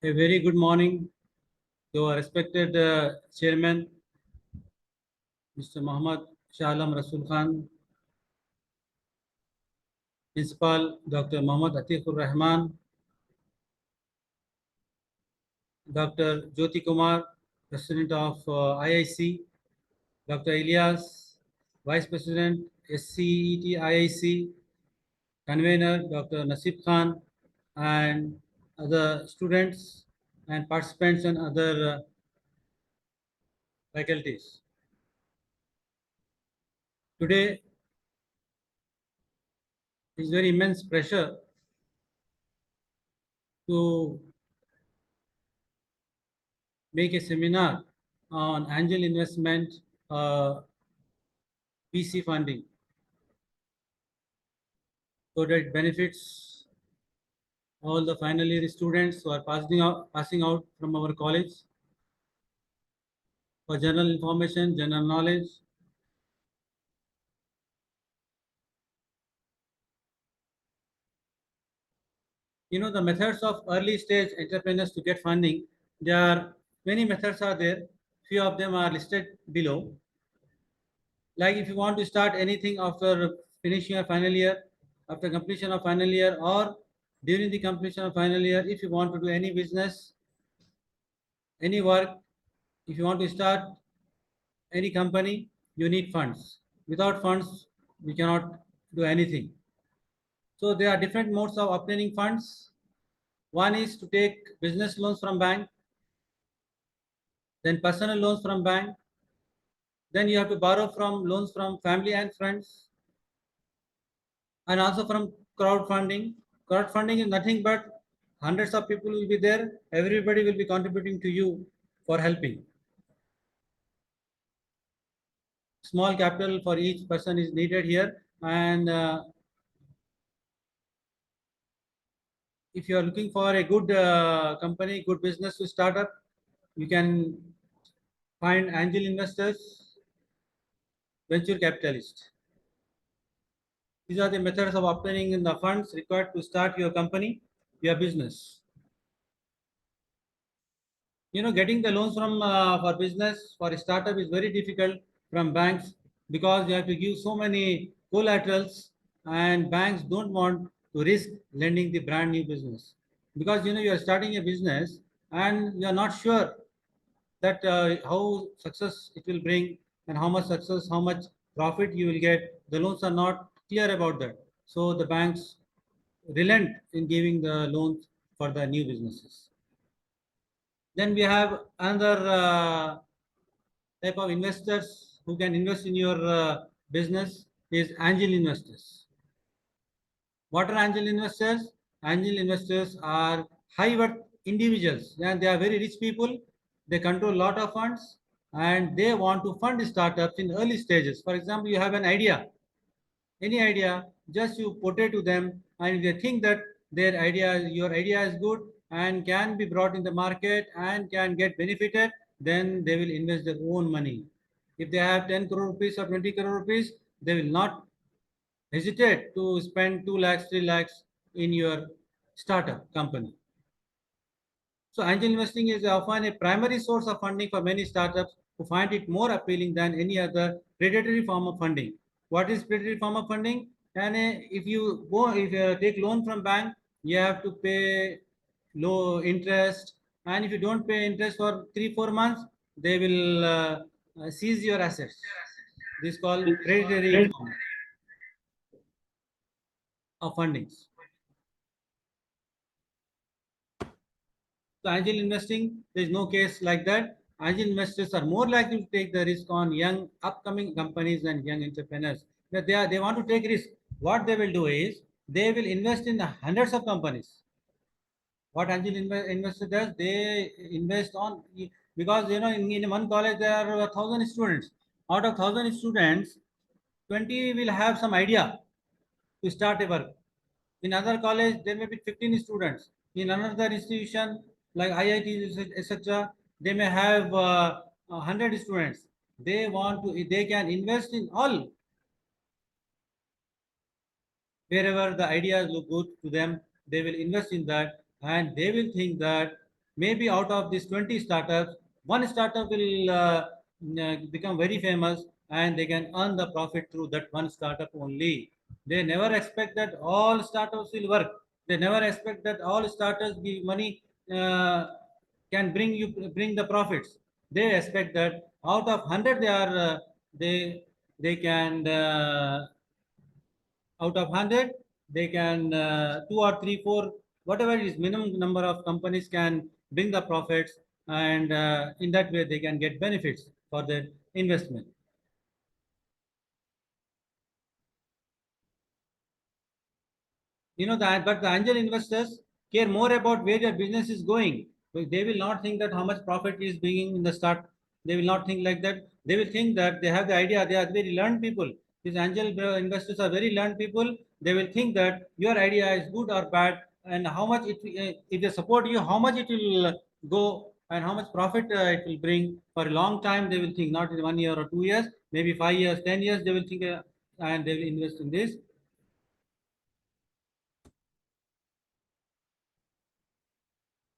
A very good morning to our respected chairman, Mr. Muhammad Shah Alam Rasul Khan, Principal Dr. Muhammad Atiqur Rahman, Dr. Jyoti Kumar, President of IIC, Dr. Ilyas, Vice President SCET IIC, Convener Dr. Nasib Khan, and other students and participants and other faculties. Today is very immense pressure to make a seminar on angel investment, VC funding, so that it benefits all the final year students who are passing out from our college for general information, general knowledge. You know, the methods of early stage entrepreneurs to get funding, there are many methods are there. Few of them are listed below. Like if you want to start anything after finishing your final year, after completion of final year, or during the completion of final year, if you want to do any business, any work, if you want to start any company, you need funds. Without funds, we cannot do anything. So there are different modes of obtaining funds. One is to take business loans from bank, then personal loans from bank, then you have to borrow from loans from family and friends, and also from crowdfunding. Crowdfunding is nothing but hundreds of people will be there, everybody will be contributing to you for helping. Small capital for each person is needed here, and if you are looking for a good company, good business to start up, you can find angel investors, venture capitalists. These are the methods of obtaining the funds required to start your company, your business. You know, getting the loans from for business for a startup is very difficult from banks, because you have to give so many collaterals, and banks don't want to risk lending the brand new business, because you know you are starting a business and you are not sure that how success it will bring, and how much success, how much profit you will get. The loans are not clear about that, so the banks relent in giving the loans for the new businesses. Then we have another type of investors who can invest in your business is angel investors. What are angel investors? Angel investors are high worth individuals, and they are very rich people. They control a lot of funds, and they want to fund startups in early stages. For example, you have an idea, any idea, just you put it to them, and if they think that your idea is good and can be brought in the market and can get benefited, then they will invest their own money. If they have 10 crore rupees or 20 crore rupees, they will not hesitate to spend 2 lakhs, 3 lakhs in your startup company. So angel investing is often a primary source of funding for many startups who find it more appealing than any other predatory form of funding. What is predatory form of funding? And if you take loan from bank, you have to pay low interest, and if you don't pay interest for 3 4 months, they will seize your assets. This is called predatory form of fundings. So angel investing, there is no case like that. Angel investors are more likely to take the risk on young upcoming companies and young entrepreneurs. That they want to take risk. What they will do is they will invest in the hundreds of companies. What angel investor does, they invest on, because you know in one college there are 1,000 students. Out of 1,000 students, 20 will have some idea to start a work. In other college, there may be 15 students. In another institution like IIT, etc., they may have 100 students. They can invest in all, wherever the ideas look good to them. They will invest in that, and they will think that maybe out of these 20 startups, one startup will become very famous and they can earn the profit through that one startup only. They never expect that all startups will work. They never expect that all startups give money, uh, can bring the profits. They expect that out of 100 they are they can out of 100 they can two or three four whatever is minimum number of companies can bring the profits, and in that way they can get benefits for their investment. You know that, but the angel investors care more about where your business is going. So they will not think that how much profit is bringing in the start. They will not think like that. They will think that they have the idea. They are very learned people. These angel investors are very learned people. They will think that your idea is good or bad, and how much it if they support you, how much it will go, and how much profit it will bring for a long time. They will think not in 1 year or 2 years, maybe 5 years, 10 years. They will think and they will invest in this.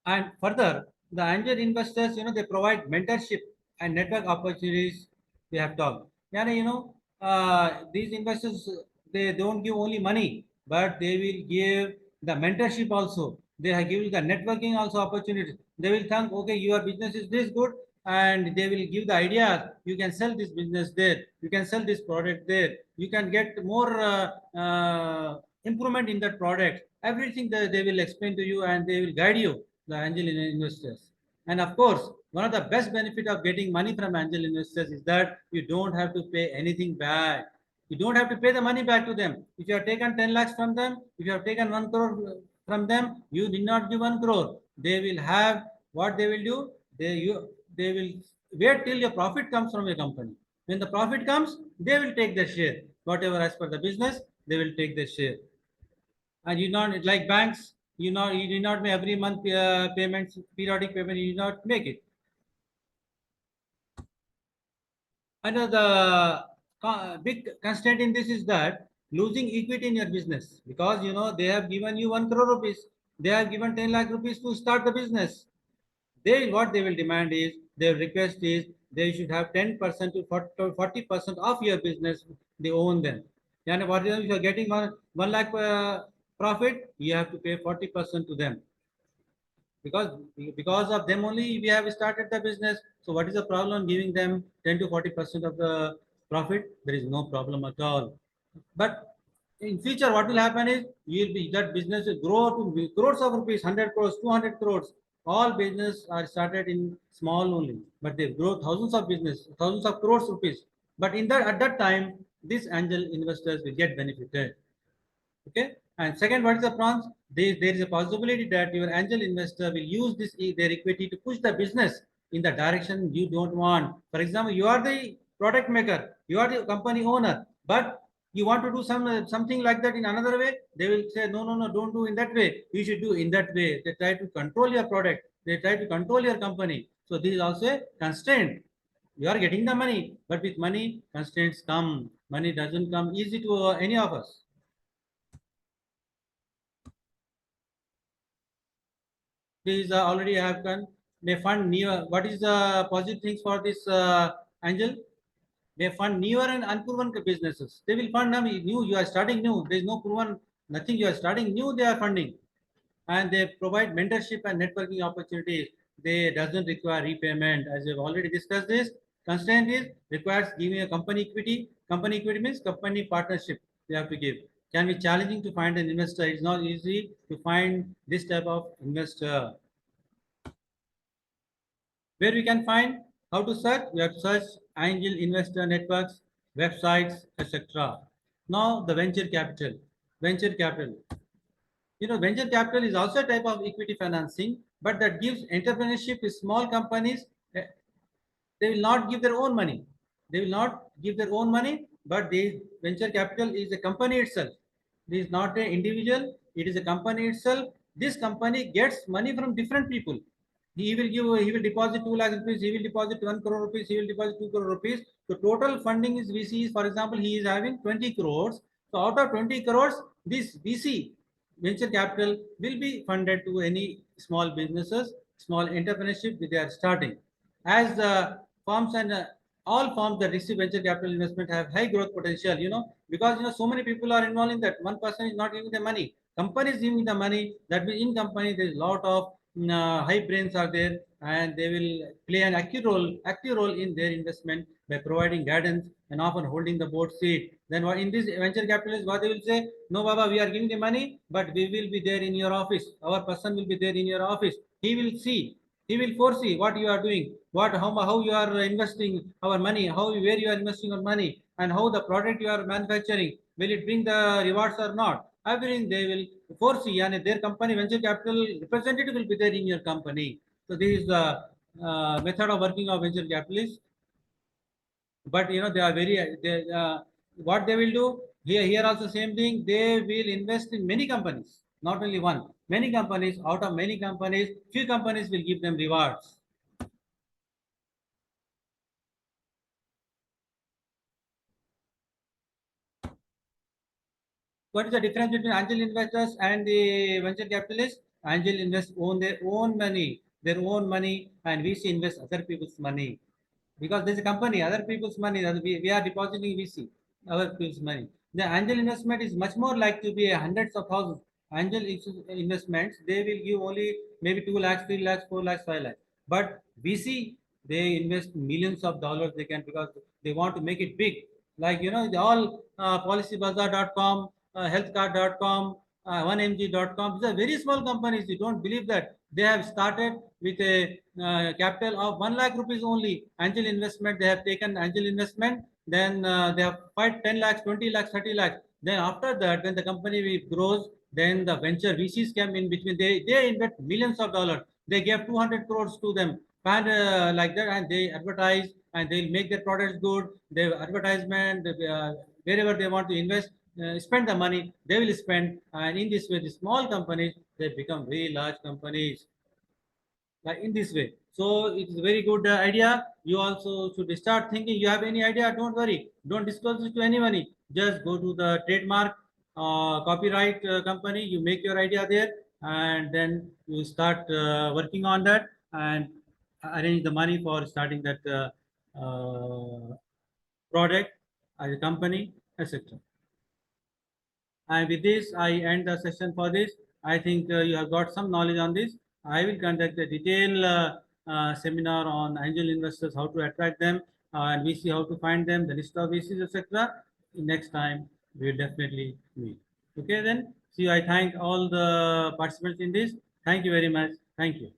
And further, the angel investors, they provide mentorship and network opportunities. They have talked. Yeah, these investors, they don't give only money, but they will give the mentorship also. They have given the networking also opportunities. They will think, okay, your business is this good, and they will give the ideas. You can sell this business there. You can sell this product there. You can get more improvement in that product. Everything that they will explain to you and they will guide you, the angel investors. And of course, one of the best benefit of getting money from angel investors is that you don't have to pay anything back. You don't have to pay the money back to them. If you have taken 10 lakhs from them, if you have taken 1 crore from them, you did not give 1 crore. They will have what they will do. They will wait till your profit comes from your company. When the profit comes, they will take the share. Whatever as per the business, they will take the share. And you not like banks, you do not make every month payments, periodic payment, you do not make it. Another big constraint in this is that losing equity in your business, because they have given you 1 crore rupees, they have given 10 lakh rupees to start the business. They what they will demand is, their request is, they should have 10% to 40% of your business. They own them. And what if you are getting 1 lakh profit, you have to pay 40% to them, because of them only we have started the business. So what is the problem giving them 10 to 40% of the profit? There is no problem at all. But in future, what will happen is, you will be that business will grow to crores of rupees, 100 crores, 200 crores. All business are started in small only, but they grow thousands of business, thousands of crores rupees. But in that at that time, these angel investors will get benefited. Okay. And second, what is the prawns? There is a possibility that your angel investor will use their equity to push the business in the direction you don't want. For example, you are the product maker, you are the company owner, but you want to do something like that in another way. They will say, no, no, no, don't do in that way. You should do in that way. They try to control your product. They try to control your company. So this is also a constraint. You are getting the money, but with money, constraints come. Money doesn't come easy to any of us. These already have done. They fund newer. What is the positive things for this angel? They fund newer and unproven businesses. They will fund them new. You are starting new. There is no proven nothing. You are starting new. They are funding, and they provide mentorship and networking opportunities. They doesn't require repayment, as we've already discussed. This constraint is requires giving a company equity. Company equity means company partnership. You have to give. Can be challenging to find an investor. It's not easy to find this type of investor. Where we can find, how to search? We have to search angel investor networks, websites, etc. Now the venture capital. Venture capital. Venture capital is also a type of equity financing, but that gives entrepreneurship to small companies. They will not give their own money. They will not give their own money, but the venture capital is a company itself. It is not an individual. It is a company itself. This company gets money from different people. He will deposit 2 lakh rupees. He will deposit 1 crore rupees. He will deposit 2 crore rupees. The total funding is VC. For example, he is having 20 crores. So out of 20 crores, this VC venture capital will be funded to any small businesses, small entrepreneurship they are starting. As the firms and all firms that receive venture capital investment have high growth potential, because so many people are involved in that. One person is not giving the money. Company is giving the money. That means in company there is a lot of high brains are there, and they will play an active role in their investment by providing guidance and often holding the board seat. Then what in this venture capitalists, what they will say, no Baba, we are giving the money, but we will be there in your office. Our person will be there in your office. He will see, he will foresee what you are doing, how you are investing our money, where you are investing your money, and how the product you are manufacturing, will it bring the rewards or not. Everything they will foresee, and their company venture capital representative will be there in your company. So this is the method of working of venture capitalists. But they are what they will do here also same thing. They will invest in many companies, not only one, many companies. Out of many companies, few companies will give them rewards. What is the difference between angel investors and the venture capitalists? Angel investors own their own money, and VC invest other people's money, because there's a company, other people's money that we are depositing VC, other people's money. The angel investment is much more like to be hundreds of thousands. Angel investments, they will give only maybe 2 lakhs, 3 lakhs, 4 lakhs, 5 lakhs. But VC, they invest millions of dollars. They can, because they want to make it big. Like, the all policybazaar.com, healthcard.com, 1mg.com. These are very small companies. You don't believe that. They have started with a capital of 1 lakh rupees only. Angel investment, they have taken angel investment. Then they have fight 10 lakhs, 20 lakhs, 30 lakhs. Then after that, when the company grows, then the venture VCs come in between. They invest millions of dollars. They give 200 crores to them, and like that, and they advertise, and they'll make their products good. They advertisement, wherever they want to invest, spend the money, they will spend. And in this way, the small companies, they become very large companies, like in this way. So it's a very good idea. You also should start thinking. You have any idea? Don't worry. Don't disclose it to anybody. Just go to the trademark, copyright company. You make your idea there, and then you start working on that and arrange the money for starting that product as a company, etc. And with this, I end the session for this. I think you have got some knowledge on this. I will conduct a detailed seminar on angel investors, how to attract them, and we see how to find them, the list of VCs, etc. Next time, we will definitely meet. Okay, then. See you. I thank all the participants in this. Thank you very much. Thank you.